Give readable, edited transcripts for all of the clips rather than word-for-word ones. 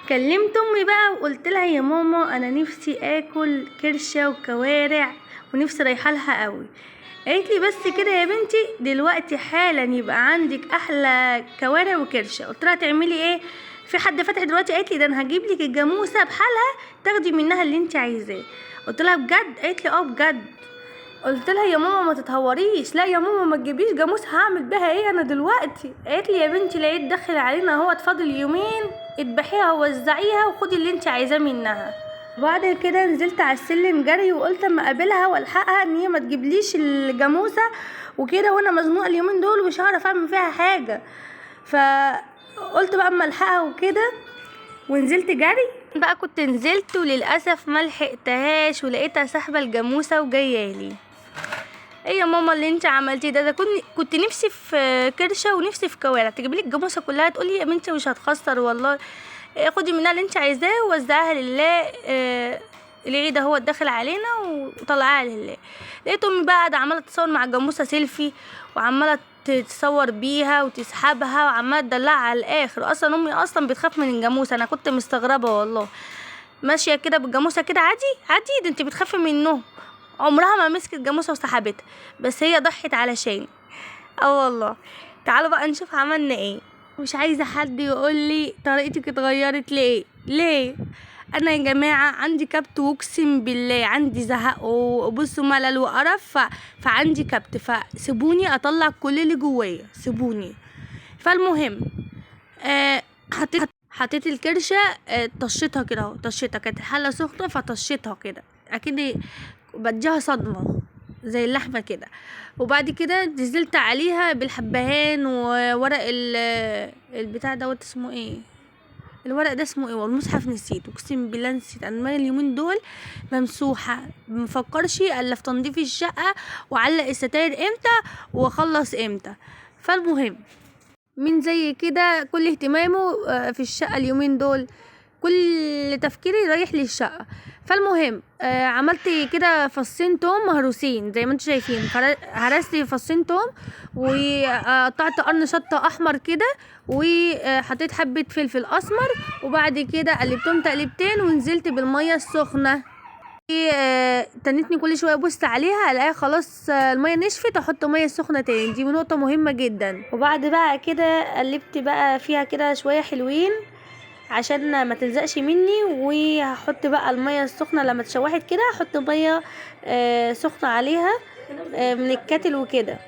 كلمت امي بقى وقلت لها يا ماما انا نفسي اكل كرشه وكوارع ونفسي رايحه لها قوي. قالت لي بس كده يا بنتي دلوقتي حالا يبقى عندك احلى كوارع وكرشه. قلت لها تعملي ايه؟ في حد فاتح دلوقتي؟ قالت لي ده انا هجيب لك الجاموسه بحالها تاخدي منها اللي انت عايزاه. قلت لها بجد؟ قالت لي اه بجد. قلت لها يا ماما ما تتهوريش. لا يا ماما ما تجيبليش جاموس، هعمل بها ايه انا دلوقتي؟ قالت لي يا بنتي العيد داخل علينا اهو، اتفضل يومين اذبحيها ووزعيها وخدي اللي انت عايزاه منها. بعد كده نزلت على السلم جري وقلت اما اقابلها والحقها ان هي ما تجيبليش الجاموسه وكده، وانا مزنوقه اليومين دول مش هعرف اعمل فيها حاجه. فقلت بقى اما الحقها وكده ونزلت جري بقى. كنت نزلت وللاسف ما لحقتهاش ولقيتها سحبه الجاموسه وجايالي. ايه يا ماما اللي انت عملتيه ده؟ كنت نفسي في كرشه ونفسي في كوارع، تجيبي لي الجاموسه كلها؟ تقولي يا بنتي مش هتخسر والله، خدي منها اللي انت عايزاه ووزعيها لله. العيد اهو داخل علينا وطلعها لله. لقيت امي بقى قاعده عماله تتصور مع الجاموسه سيلفي، وعماله تتصور بيها وتسحبها وعماله تدلعها على الاخر. اصلا امي اصلا بتخاف من الجاموسه، انا كنت مستغربه والله. ماشيه كده بالجاموسه كده عادي عادي، ده انت بتخافي منهم. عمرها ما مسكت جاموسه وسحبتها، بس هي ضحت علشان والله. تعالوا بقى نشوف عملنا ايه. مش عايزه حد يقول لي طريقتك اتغيرت ليه. انا يا جماعه عندي كبت، واقسم بالله عندي زهق وبصوا ملل وقرف، فعندي كبت، فسيبوني اطلع كل اللي جوايا، سيبوني. فالمهم حطيت الكرشه، طشيتها كده اهو، طشيتها كانت الحله سخنه فطشيتها كده اكيد بديها صدمه زي اللحمه كده. وبعد كده نزلت عليها بالحبهان وورق البتاع دوت اسمه ايه، الورق ده اسمه ايه والمصحف نسيت، اقسم بالله نسيت. انا اليومين دول ممسوحه مفكرش الا في تنظيف الشقه وعلق الستاير امتى واخلص امتى. فالمهم من زي كده كل اهتمامه في الشقة اليومين دول، كل تفكيري رايح للشقة. فالمهم عملت كده فصين توم مهروسين زي ما انتوا شايفين، هرست فصين توم وقطعت قرن شطة احمر كده، وحطيت حبة فلفل اسمر، وبعد كده قلبتهم تقلبتين ونزلت بالمية السخنة. تنتني كل شويه ابص عليها الاقيها خلاص الميه نشفت، احط ميه سخنه تاني، دي نقطه مهمه جدا. وبعد بقى كده قلبت بقى فيها كده شويه حلوين عشان ما تلزقش مني، وهحط بقى الميه السخنه لما اتشوحت كده احط ميه سخنه عليها من الكاتل وكده.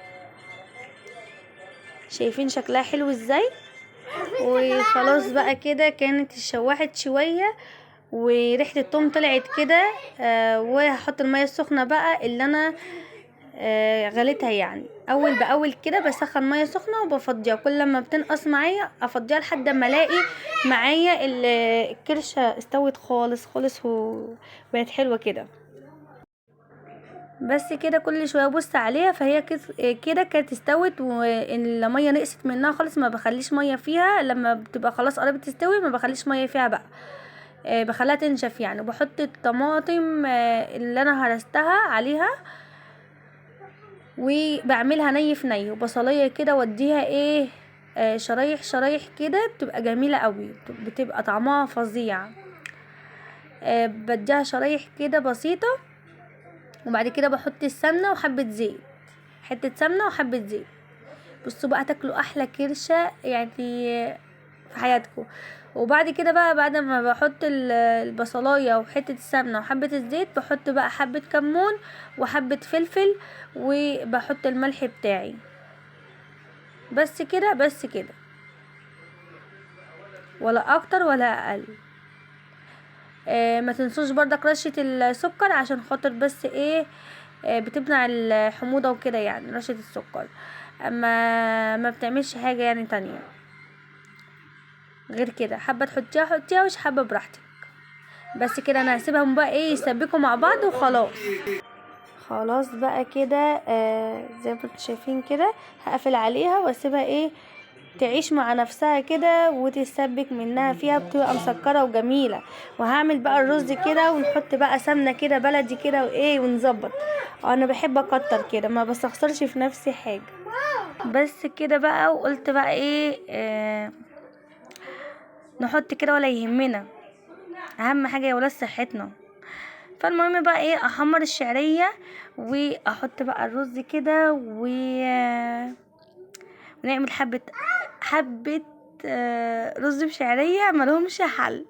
شايفين شكلها حلو ازاي؟ وخلاص بقى كده كانت اتشوحت شويه وريحه الثوم طلعت كده. وهحط الميه السخنه بقى اللي انا غليتها، يعني اول باول كده بسخن ميه سخنه وبفضيها، كل لما بتنقص معايا افضيها لحد ما الاقي معايا الكرشه استوت خالص خالص وبقت حلوه كده. بس كده كل شويه ابص عليها فهي كده كانت استوت، والميه نقصت منها خالص، ما بخليش ميه فيها لما بتبقى خلاص قربت تستوي، ما بخليش ميه فيها بقى، بخليها تنشف يعني. وبحط الطماطم اللي انا هرستها عليها وبعملها ني في ني، وبصليه كده واديها ايه شرايح شرايح كده، بتبقى جميله قوي، بتبقى طعمها فظيع. بديها شرايح كده بسيطه، وبعد كده بحط السمنه وحبه زيت، حته سمنه وحبه زيت. بصوا بقى تاكلوا احلى كرشه يعني في حياتكم. وبعد كده بقى بعد ما بحط البصلايه وحته السمنه وحبه الزيت، بحط بقى حبه كمون وحبه فلفل، وبحط الملح بتاعي. بس كده بس كده، ولا اكتر ولا اقل. ما تنسوش برضك رشة السكر عشان خاطر بس ايه بتمنع الحموضة وكده، يعني رشة السكر اما ما بتعملش حاجة يعني تانية غير كده. حابة تحطيها حطيها، مش حابة براحتك. بس كده انا هسيبهم بقى ايه يسبكوا مع بعض وخلاص. خلاص بقى كده زي ما انتوا شايفين كده هقفل عليها واسيبها ايه تعيش مع نفسها كده وتتسبك منها فيها، بتبقى مسكره وجميله. وهعمل بقى الرز كده ونحط بقى سمنه كده بلدي كده وايه ونظبط. انا بحب اكتر كده ما بستخسرش في نفسي حاجه. بس كده بقى وقلت بقى ايه نحط كده ولا يهمنا، اهم حاجه يا ولاد صحتنا. فالمهم بقى ايه، احمر الشعريه واحط بقى الرز كده ونعمل حبه رز بشعريه ملهمش حل.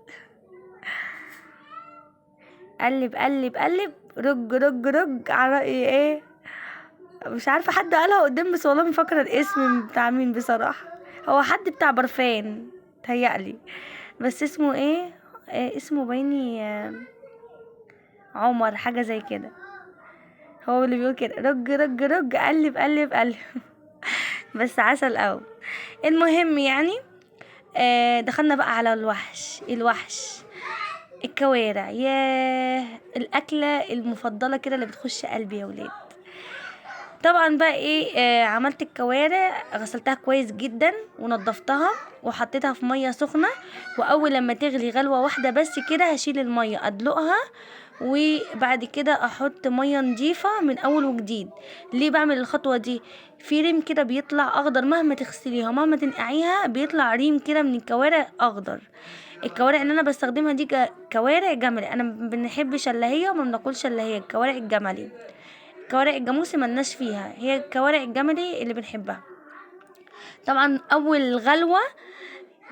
قلب قلب قلب، رج رج رج، على رأي ايه، مش عارفه حد قالها قدام بس والله ما فاكره الاسم بتاع مين بصراحه. هو حد بتاع برفان تهيألي، بس اسمه ايه، اسمه بيني عمر حاجه زي كده. هو اللي بيقول كده رج رج رج، قلب قلب قلب. بس عسل قوي. المهم يعني دخلنا بقى على الوحش الكوارع. ياه، الاكله المفضله كده اللي بتخش قلبي يا ولاد. طبعا بقى ايه، عملت الكوارع، غسلتها كويس جدا ونضفتها وحطيتها في ميه سخنه، واول لما تغلي غلوه واحده بس كده هشيل الميه ادلقها، وبعد كده احط ميه نضيفه من اول وجديد. ليه بعمل الخطوه دي؟ في ريم كده بيطلع اخضر مهما تغسليها مهما تنقعيها، بيطلع ريم كده من الكوارع اخضر. الكوارع اللي انا بستخدمها دي كوارع جملي، انا ما بنحبش الا هي وما بناكلش الا هي الكوارع الجملي. كوارع الجاموسي ملناش فيها، هي الكوارع الجملي اللي بنحبها. طبعا اول غلوة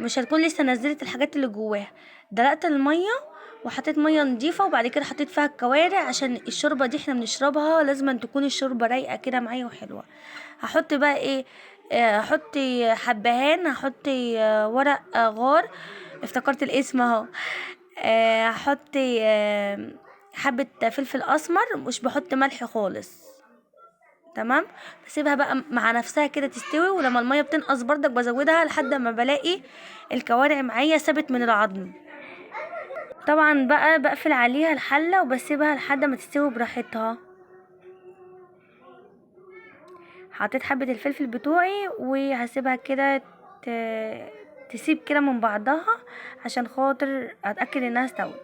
مش هتكون لسه نزلت الحاجات اللي جواها، دلقت المية وحطيت مية نضيفة، وبعد كده حطيت فيها الكوارع عشان الشوربة دي احنا بنشربها لازم أن تكون الشوربة رايقة كده معايا وحلوة. هحط بقى ايه، هحط حبهان، هحط ورق غار، افتكرت الاسم اهو. هحط حبة فلفل اسمر، مش بحط ملح خالص. تمام. بسيبها بقى مع نفسها كده تستوي، ولما المية بتنقص بردك بزودها لحد ما بلاقي الكوارع معايا ثابت من العظم. طبعا بقى بقفل عليها الحلة وبسيبها لحد ما تستوي براحتها. حطيت حبة الفلفل بتوعي وهسيبها كده تسيب كده من بعضها عشان خاطر اتأكد انها استوت.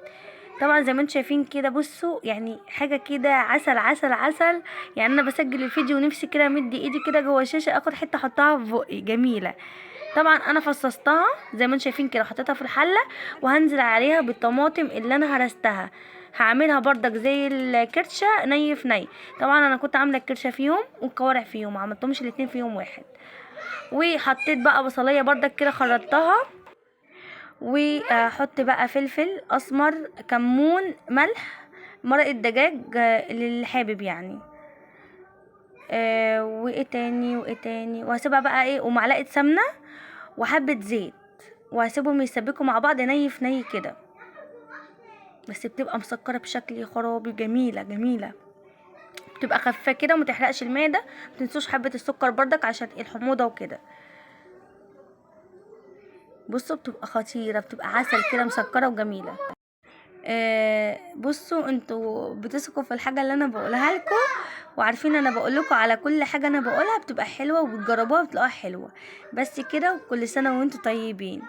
طبعا زي ما انتم شايفين كده، بصوا يعني حاجه كده عسل عسل عسل. يعني انا بسجل الفيديو ونفسي كده امد ايدي كده جوه الشاشه اخد حته احطها في بقي جميله. طبعا انا فصصتها زي ما انتم شايفين كده، حطيتها في الحله وهنزل عليها بالطماطم اللي انا هرستها. هعملها بردك زي الكرشه ني في ني. طبعا انا كنت عامله الكرشه فيهم والكوارع فيهم، ما عملتهمش الاتنين فيهم واحد. وحطيت بقى بصليه بردك كده خرطتها، واحط بقى فلفل اسمر، كمون، ملح، مرقة دجاج اللي حابب يعني. وايه تاني وايه تاني، وهسيبها بقى ايه، ومعلقة سمنة وحبة زيت، وهسيبهم يسبكوا مع بعض ني في ني كده. بس بتبقى مسكرة بشكل خرابي، جميلة جميلة، بتبقى خفيفة كده ومتحرقش المعدة. متنسوش حبة السكر بردك عشان الحموضة وكده. بصوا بتبقى خطيرة، بتبقى عسل كده مسكرة وجميلة. بصوا انتوا بتثقوا في الحاجة اللي انا بقولها لكم، وعارفين انا بقول لكم على كل حاجة انا بقولها بتبقى حلوة، وبتجربوها بتلاقوها حلوة. بس كده، وكل سنة وانتوا طيبين.